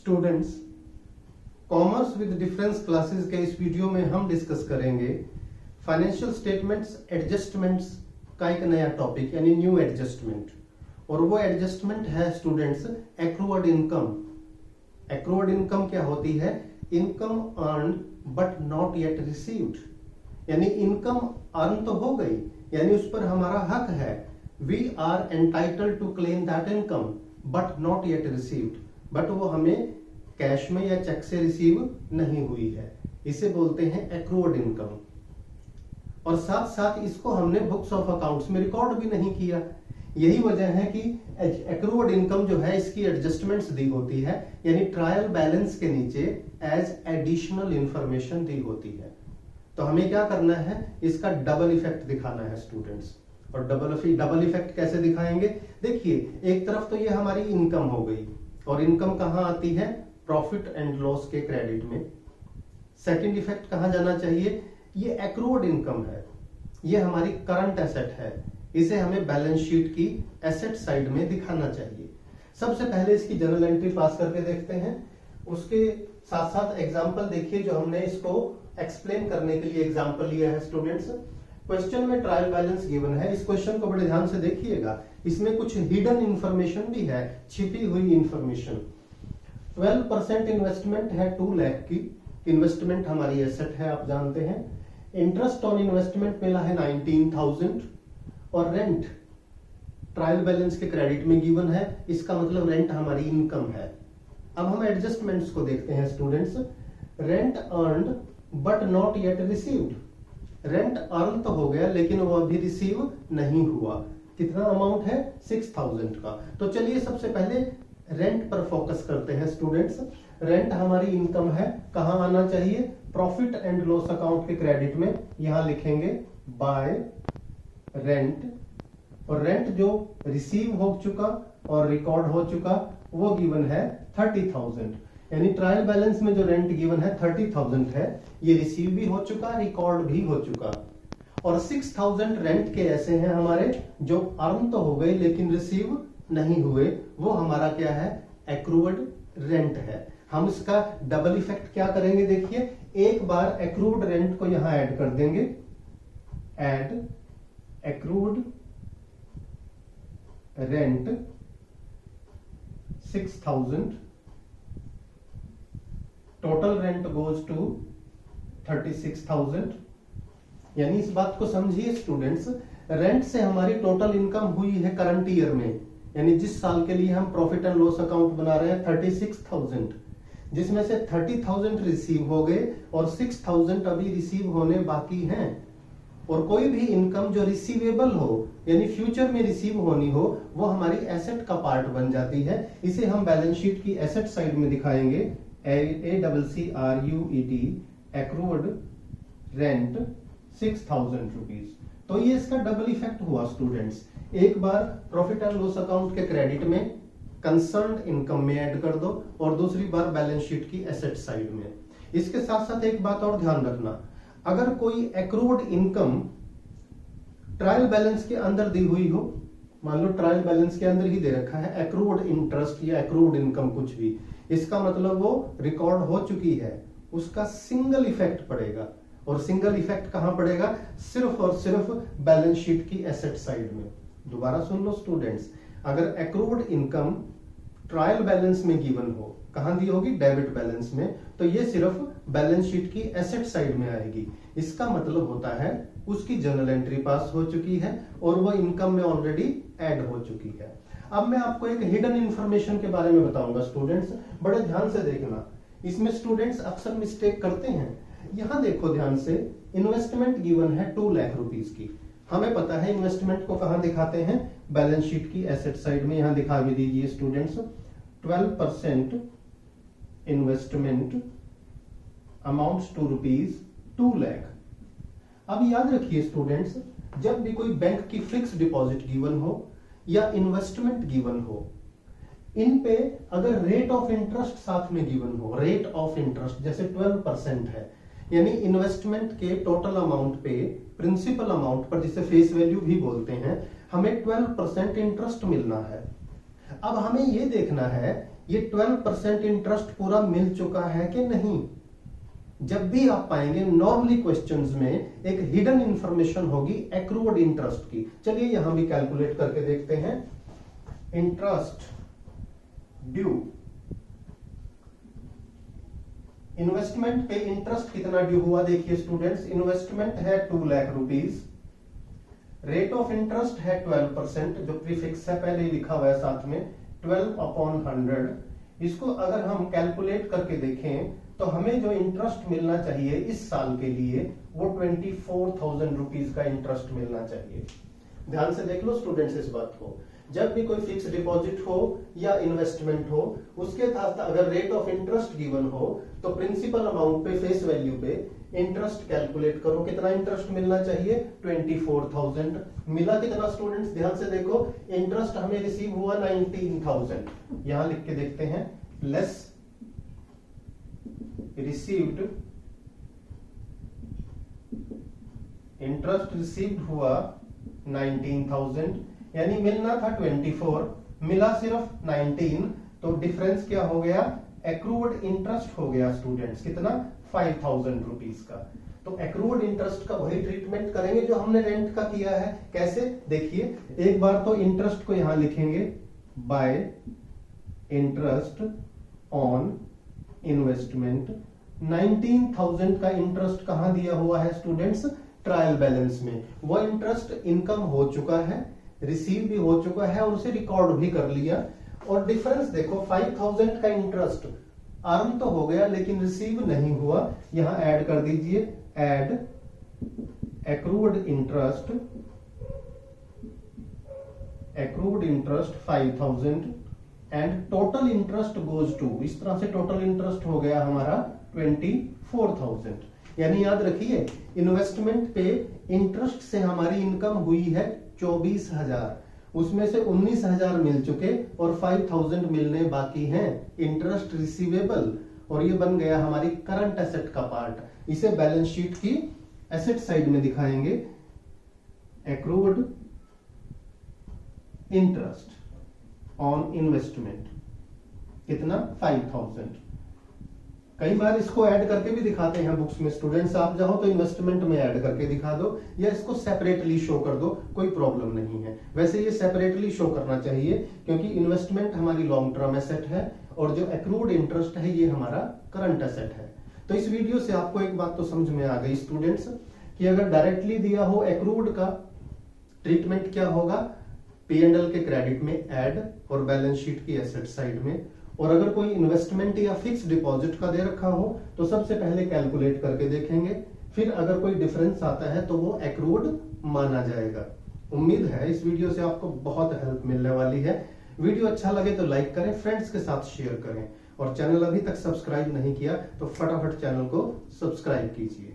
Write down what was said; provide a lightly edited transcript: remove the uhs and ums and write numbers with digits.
Students, commerce with difference classes के इस video में हम डिस्कस करेंगे फाइनेंशियल स्टेटमेंट्स एडजस्टमेंट्स का एक नया टॉपिक यानी न्यू एडजस्टमेंट। और वो एडजस्टमेंट है students accrued income. Accrued income क्या होती है? Income earn but not yet received, यानी इनकम अर्न तो हो गई, यानी उस पर हमारा हक है। We are entitled to claim that income but not yet received, but वो हमें कैश में या चेक से रिसीव नहीं हुई है। इसे बोलते हैं एक्रूअर्ड इनकम। और साथ साथ इसको हमने बुक्स ऑफ अकाउंट्स में रिकॉर्ड भी नहीं किया। यही वजह है कि एक्रूअर्ड इनकम जो है इसकी एडजस्टमेंट्स दी होती है, यानी ट्रायल बैलेंस के नीचे एज एडिशनल इंफॉर्मेशन दी होती है। तो हमें क्या करना है? इसका डबल इफेक्ट दिखाना है स्टूडेंट्स। और डबल इफेक्ट कैसे दिखाएंगे? देखिए, एक तरफ तो ये हमारी इनकम हो गई, और इनकम कहां आती है? प्रॉफिट एंड लॉस के क्रेडिट में। सेकंड इफेक्ट कहां जाना चाहिए? ये एक्रूअर्ड इनकम है, ये हमारी करंट एसेट है, इसे हमें बैलेंस शीट की एसेट साइड में दिखाना चाहिए। सबसे पहले इसकी जर्नल एंट्री पास करके देखते हैं। उसके साथ साथ एग्जांपल देखिए, जो हमने इसको एक्सप्लेन करने के लिए एग्जांपल लिया है स्टूडेंट्स। क्वेश्चन में ट्रायल बैलेंस गिवन है, इस क्वेश्चन को बड़े ध्यान से देखिएगा। इसमें कुछ हिडन इंफॉर्मेशन भी है, छिपी हुई इंफॉर्मेशन। 12% इन्वेस्टमेंट है 2 लाख की। इन्वेस्टमेंट हमारी एसेट है, आप जानते हैं। इंटरेस्ट ऑन इन्वेस्टमेंट मिला है 19,000। और रेंट ट्रायल बैलेंस के क्रेडिट में गिवन है, इसका मतलब रेंट हमारी इनकम है। अब हम एडजस्टमेंट्स को देखते हैं students. Rent earned but not yet received. Rent earn तो हो गया, लेकिन वो अभी रिसीव नहीं हुआ। कितना अमाउंट है? 6,000 का। तो चलिए सबसे पहले रेंट पर फोकस करते हैं स्टूडेंट्स। रेंट हमारी इनकम है, कहां आना चाहिए? प्रॉफिट एंड लॉस अकाउंट के क्रेडिट में। यहां लिखेंगे बाय रेंट। और रेंट जो रिसीव हो चुका और रिकॉर्ड हो चुका वो गिवन है 30,000, यानी ट्रायल बैलेंस में जो रेंट गिवन है 30,000 है, ये रिसीव भी हो चुका, रिकॉर्ड भी हो चुका। और 6,000 रेंट के ऐसे हैं हमारे जो अर्न तो हो गए लेकिन रिसीव नहीं हुए, वो हमारा क्या है? एक्रूअर्ड रेंट है। हम इसका डबल इफेक्ट क्या करेंगे? देखिए, एक बार एक्रूड रेंट को यहां ऐड कर देंगे। Add accrued rent 6,000, total rent goes to 36,000। यानी इस बात को समझिए स्टूडेंट्स, रेंट से हमारी टोटल इनकम हुई है करंट ईयर में, यानी जिस साल के लिए हम प्रॉफिट एंड लॉस अकाउंट बना रहे हैं 36,000, जिसमें से 30,000 रिसीव हो गए और 6,000 अभी रिसीव होने बाकी हैं। और कोई भी इनकम जो रिसीवेबल हो, यानी फ्यूचर में रिसीव होनी हो, वो हमारी एसेट का पार्ट बन जाती है। इसे हम बैलेंस शीट की एसेट साइड में दिखाएंगे। ACCRUET accrued rent 6,000 rupees. तो ये इसका डबल इफेक्ट हुआ स्टूडेंट्स। एक बार प्रॉफिट एंड लॉस अकाउंट के क्रेडिट में कंसर्न्ड इनकम में ऐड कर दो, और दूसरी बार बैलेंस शीट की एसेट साइड में। इसके साथ साथ एक बात और ध्यान रखना, अगर कोई एक्रूड इनकम ट्रायल बैलेंस के अंदर दी हुई हो, मान लो ट्रायल बैलेंस के अंदर ही दे रखा है एक्रूड इंटरेस्ट या एक्रूड इनकम कुछ भी, इसका मतलब वो रिकॉर्ड हो चुकी है, उसका सिंगल इफेक्ट पड़ेगा। और सिंगल इफेक्ट कहां पड़ेगा? सिर्फ और सिर्फ बैलेंस शीट की एसेट साइड में। दोबारा सुन लो स्टूडेंट्स, अगर एक्रूड इनकम ट्रायल बैलेंस में गिवन हो, कहां दी होगी? डेबिट बैलेंस में, तो ये सिर्फ बैलेंस शीट की एसेट साइड में आएगी। इसका मतलब होता है उसकी जर्नल एंट्री पास हो चुकी है और वो इनकम में ऑलरेडी ऐड हो चुकी है। अब मैं आपको एक हिडन इंफॉर्मेशन के बारे में बताऊंगा स्टूडेंट्स, बड़े ध्यान से देखना। इसमें स्टूडेंट्स अक्सर मिस्टेक करते हैं। यहां देखो ध्यान से, इन्वेस्टमेंट गिवन है 2 लाख रुपीज की। हमें पता है इन्वेस्टमेंट को कहां दिखाते हैं? बैलेंस शीट की एसेट साइड में। यहां दिखा भी दीजिए students. 12% investment amounts to rupees 2 lakh. अब याद रखिए स्टूडेंट्स, जब भी कोई बैंक की फिक्स डिपॉजिट गिवन हो या इन्वेस्टमेंट गिवन हो, इन पे अगर रेट ऑफ इंटरेस्ट साथ में गिवन हो, रेट ऑफ इंटरेस्ट जैसे 12% है, यानी इन्वेस्टमेंट के टोटल अमाउंट पे, प्रिंसिपल अमाउंट पर, जिसे फेस वैल्यू भी बोलते हैं, हमें 12% इंटरेस्ट मिलना है। अब हमें यह देखना है ये 12% इंटरेस्ट पूरा मिल चुका है कि नहीं। जब भी आप पाएंगे नॉर्मली क्वेश्चंस में एक हिडन इंफॉर्मेशन होगी एक्रूड इंटरेस्ट की। चलिए यहां भी कैलकुलेट करके देखते हैं। इंटरेस्ट ड्यू, इन्वेस्टमेंट पे इंटरेस्ट कितना ड्यू हुआ देखिए स्टूडेंट्स, इन्वेस्टमेंट है 2 lakh rupees, rate of interest है 12%, जो प्रीफिक्स है पहले ही लिखा हुआ है साथ में 12/100। इसको अगर हम कैलकुलेट करके देखें तो हमें जो इंटरेस्ट मिलना चाहिए इस साल के लिए वो 24,000 रुपीज का इंटरेस्ट मिलना चाहिए। ध्यान से देख लो स्टूडेंट्स इस बात को, जब भी कोई फिक्स डिपॉजिट हो या इन्वेस्टमेंट हो उसके साथ अगर रेट ऑफ इंटरेस्ट गिवन हो तो प्रिंसिपल अमाउंट पे फेस वैल्यू पे इंटरेस्ट कैलकुलेट करो, कितना इंटरेस्ट मिलना चाहिए 24,000। मिला कितना स्टूडेंट्स, ध्यान से देखो, इंटरेस्ट हमें रिसीव हुआ 19,000, यहां लिख के देखते हैं, लेस रिसीव्ड, इंटरेस्ट रिसीव्ड हुआ 19,000, यानी मिलना था 24, मिला सिर्फ 19, तो डिफरेंस क्या हो गया, एक्रूड इंटरेस्ट हो गया स्टूडेंट्स, कितना 5,000 रुपीज का। तो एक्रूड इंटरेस्ट का वही ट्रीटमेंट करेंगे जो हमने रेंट का किया है। कैसे, देखिए एक बार तो इंटरेस्ट को यहां लिखेंगे बाय इंटरेस्ट ऑन इन्वेस्टमेंट। 19,000 का इंटरेस्ट कहां दिया हुआ है स्टूडेंट्स, ट्रायल बैलेंस में। वो इंटरेस्ट इनकम हो चुका है, रिसीव भी हो चुका है और उसे रिकॉर्ड भी कर लिया। और डिफरेंस देखो, 5,000 का इंटरेस्ट अर्न तो हो गया लेकिन रिसीव नहीं हुआ, यहां ऐड कर दीजिए, add accrued interest, accrued interest 5,000 and total interest goes to, इस तरह से टोटल इंटरेस्ट हो गया हमारा 24,000। यानी याद रखिए इन्वेस्टमेंट पे इंटरेस्ट से हमारी इनकम हुई है 24,000, उसमें से 19,000 मिल चुके और 5,000 मिलने बाकी हैं इंटरेस्ट रिसीवेबल, और ये बन गया हमारी करंट एसेट का पार्ट। इसे बैलेंस शीट की एसेट साइड में दिखाएंगे, एक्रूड इंटरेस्ट ऑन इन्वेस्टमेंट कितना 5,000। कई बार इसको ऐड करके भी दिखाते हैं बुक्स में स्टूडेंट्स, आप चाहो तो इन्वेस्टमेंट में ऐड करके दिखा दो या इसको सेपरेटली शो कर दो, कोई प्रॉब्लम नहीं है। वैसे ये सेपरेटली शो करना चाहिए क्योंकि इन्वेस्टमेंट हमारी लॉन्ग टर्म एसेट है और जो एक्रूड इंटरेस्ट है ये हमारा करंट एसेट है। तो इस वीडियो से आपको एक बात तो समझ में आ गई स्टूडेंट्स कि अगर डायरेक्टली दिया हो एक्रूड का ट्रीटमेंट क्या होगा, P&L के क्रेडिट में ऐड और बैलेंस शीट की एसेट साइड में। और अगर कोई इन्वेस्टमेंट या फिक्स डिपॉजिट का दे रखा हो तो सबसे पहले कैलकुलेट करके देखेंगे, फिर अगर कोई डिफरेंस आता है तो वो एक्रूड माना जाएगा। उम्मीद है इस वीडियो से आपको बहुत हेल्प मिलने वाली है। वीडियो अच्छा लगे तो लाइक करें, फ्रेंड्स के साथ शेयर करें और चैनल अभी तक सब्सक्राइब नहीं किया तो फटाफट चैनल को सब्सक्राइब कीजिए।